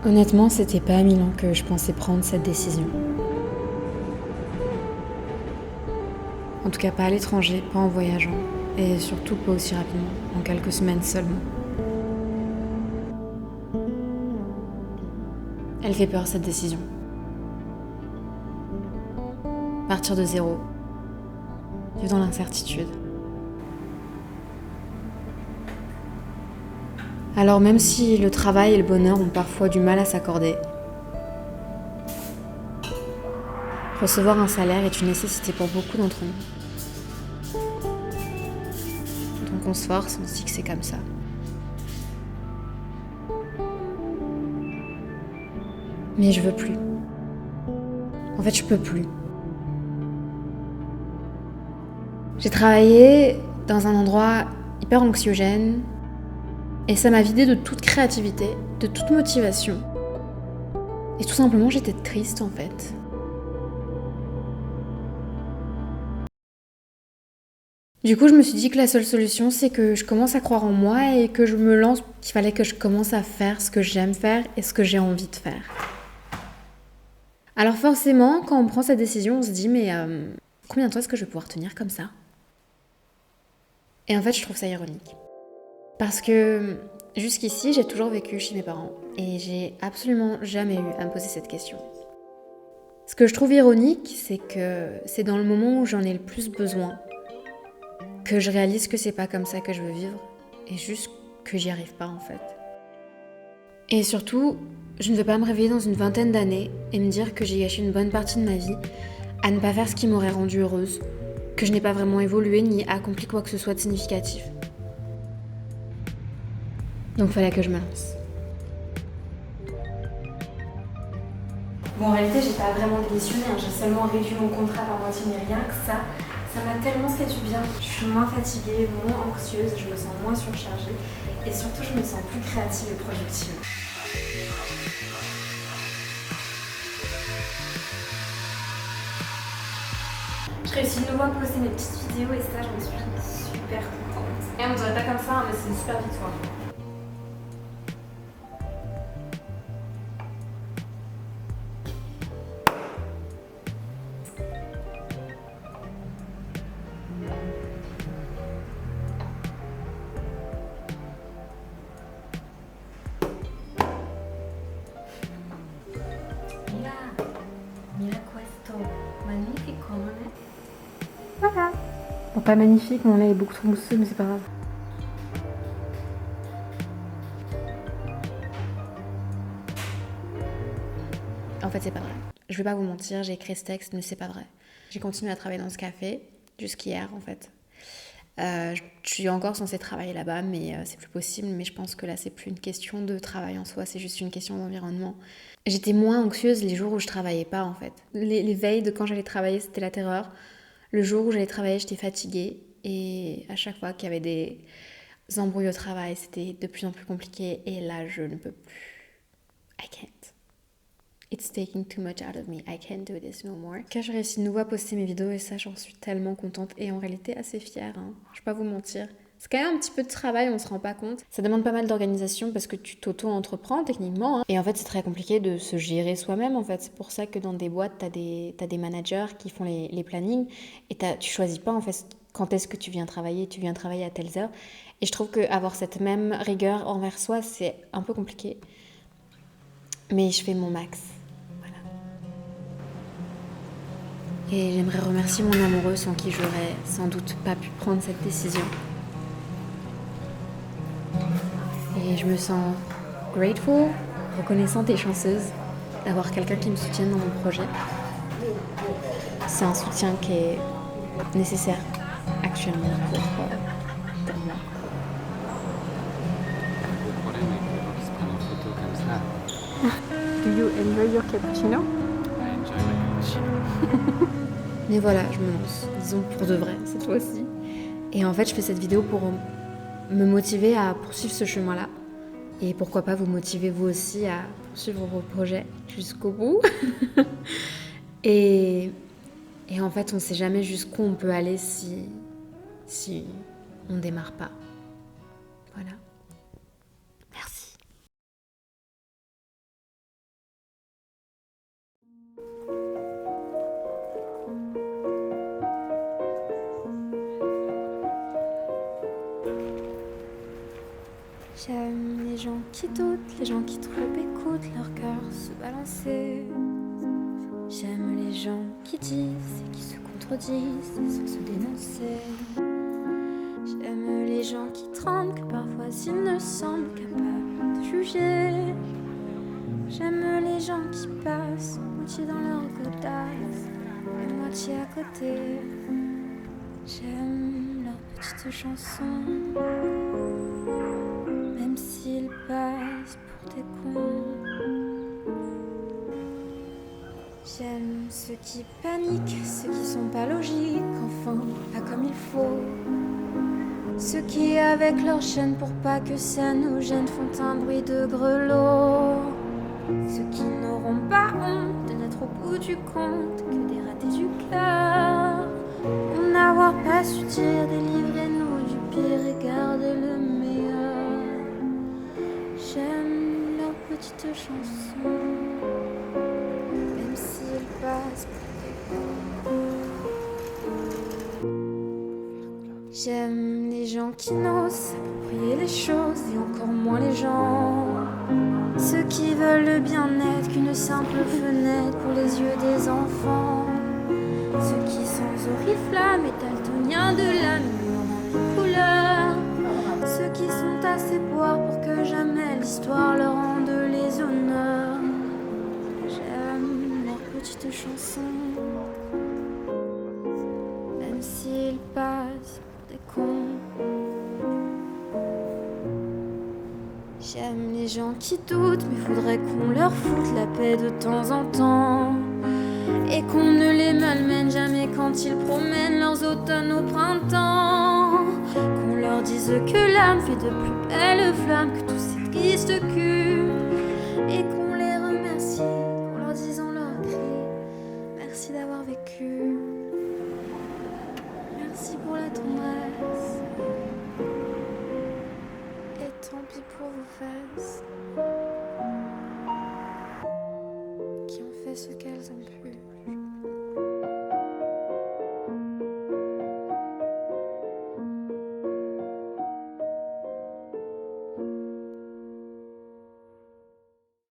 Honnêtement, c'était pas à Milan que je pensais prendre cette décision. En tout cas, pas à l'étranger, pas en voyageant, et surtout pas aussi rapidement, en quelques semaines seulement. Elle fait peur, cette décision. Partir de zéro, vivre dans l'incertitude. Alors même si le travail et le bonheur ont parfois du mal à s'accorder, recevoir un salaire est une nécessité pour beaucoup d'entre nous. Donc on se force, on se dit que c'est comme ça. Mais je veux plus. En fait, je peux plus. J'ai travaillé dans un endroit hyper anxiogène et ça m'a vidé de toute créativité, de toute motivation. Et tout simplement, j'étais triste en fait. Du coup, je me suis dit que la seule solution, c'est que je commence à croire en moi et que je me lance, qu'il fallait que je commence à faire ce que j'aime faire et ce que j'ai envie de faire. Alors forcément, quand on prend cette décision, on se dit mais combien de temps est-ce que je vais pouvoir tenir comme ça ? Et en fait, je trouve ça ironique. Parce que jusqu'ici, j'ai toujours vécu chez mes parents et j'ai absolument jamais eu à me poser cette question. Ce que je trouve ironique, c'est que c'est dans le moment où j'en ai le plus besoin que je réalise que c'est pas comme ça que je veux vivre et juste que j'y arrive pas en fait. Et surtout, je ne veux pas me réveiller dans une vingtaine d'années et me dire que j'ai gâché une bonne partie de ma vie à ne pas faire ce qui m'aurait rendue heureuse, que je n'ai pas vraiment évolué ni accompli quoi que ce soit de significatif. Donc fallait que je me lance. Bon, en réalité, j'ai pas vraiment démissionné, j'ai seulement réduit mon contrat par moitié, mais rien que ça m'a tellement fait du bien. Je suis moins fatiguée, moins anxieuse, je me sens moins surchargée et surtout je me sens plus créative et productive. Je réussis de nouveau à poster mes petites vidéos et ça, je me suis super contente. Et on dirait pas comme ça, mais c'est une super victoire. Mira questo, magnifico, non è? Voilà. Bon, pas magnifique, mon lait est beaucoup trop mousseux, mais c'est pas grave. En fait, c'est pas vrai. Je vais pas vous mentir, j'ai écrit ce texte, mais c'est pas vrai. J'ai continué à travailler dans ce café, jusqu'hier en fait. Je suis encore censée travailler là-bas, mais c'est plus possible. Mais je pense que là, c'est plus une question de travail en soi, c'est juste une question d'environnement. J'étais moins anxieuse les jours où je travaillais pas, en fait. Les veilles de quand j'allais travailler, c'était la terreur. Le jour où j'allais travailler, j'étais fatiguée. Et à chaque fois qu'il y avait des embrouilles au travail, c'était de plus en plus compliqué. Et là, je ne peux plus. I can't. It's taking too much out of me. I can't do this no more. Quand j'ai réussi de nouveau à poster mes vidéos et ça, j'en suis tellement contente et en réalité assez fière. Je vais pas vous mentir. C'est quand même un petit peu de travail, on se rend pas compte. Ça demande pas mal d'organisation parce que tu t'auto-entreprends techniquement. Et en fait, c'est très compliqué de se gérer soi-même. En fait, c'est pour ça que dans des boîtes, t'as des managers qui font les plannings et tu choisis pas en fait quand est-ce que tu viens travailler. Tu viens travailler à telles heures. Et je trouve qu'avoir cette même rigueur envers soi, c'est un peu compliqué. Mais je fais mon max. Et j'aimerais remercier mon amoureux sans qui j'aurais sans doute pas pu prendre cette décision. Et je me sens grateful, reconnaissante et chanceuse d'avoir quelqu'un qui me soutienne dans mon projet. C'est un soutien qui est nécessaire actuellement pour moi. enjoy your cappuccino? I enjoy my cappuccino. Mais voilà, je me lance, disons pour de vrai cette fois-ci. Et en fait, je fais cette vidéo pour me motiver à poursuivre ce chemin-là. Et pourquoi pas vous motiver vous aussi à poursuivre vos projets jusqu'au bout. et en fait, on ne sait jamais jusqu'où on peut aller si on ne démarre pas. Voilà. Merci. J'aime les gens qui doutent, les gens qui trop écoutent leur cœur se balancer. J'aime les gens qui disent et qui se contredisent sans se dénoncer. J'aime les gens qui tremblent, que parfois ils ne semblent capables de juger. J'aime les gens qui passent, moitié dans leur godasse, et moitié à côté. J'aime leurs petites chansons, même s'ils passent pour des cons. J'aime ceux qui paniquent, ceux qui sont pas logiques, enfin pas comme il faut. Ceux qui avec leur chaîne pour pas que ça nous gêne font un bruit de grelot. Ceux qui n'auront pas honte de n'être au bout du compte que des ratés du cœur. Pour n'avoir pas su dire délivrez-nous du pire et gardez le meilleur. J'aime leurs petites chansons, même s'ils passent pour des cons. J'aime les gens qui n'osent s'approprier les choses et encore moins les gens. Ceux qui veulent le bien-être qu'une simple fenêtre pour les yeux des enfants. Ceux qui sans oriflamme et daltoniens de l'âme de couleur. Ceux qui sont assez boire pour que jamais l'histoire leur rende les honneurs. J'aime leurs petites chansons, même s'ils passent pour des cons. J'aime les gens qui doutent, mais faudrait qu'on leur foute la paix de temps en temps. Et qu'on ne les malmène jamais quand ils promènent leurs automnes au printemps. Qu'on leur dise que l'âme fait de plus belles flammes que tous ces tristes culs. Et qu'on les remercie, qu'on leur dise en leur cri merci d'avoir vécu. Merci pour la tendresse. Et tant pis pour vos fesses qui ont fait ce qu'elles ont pu.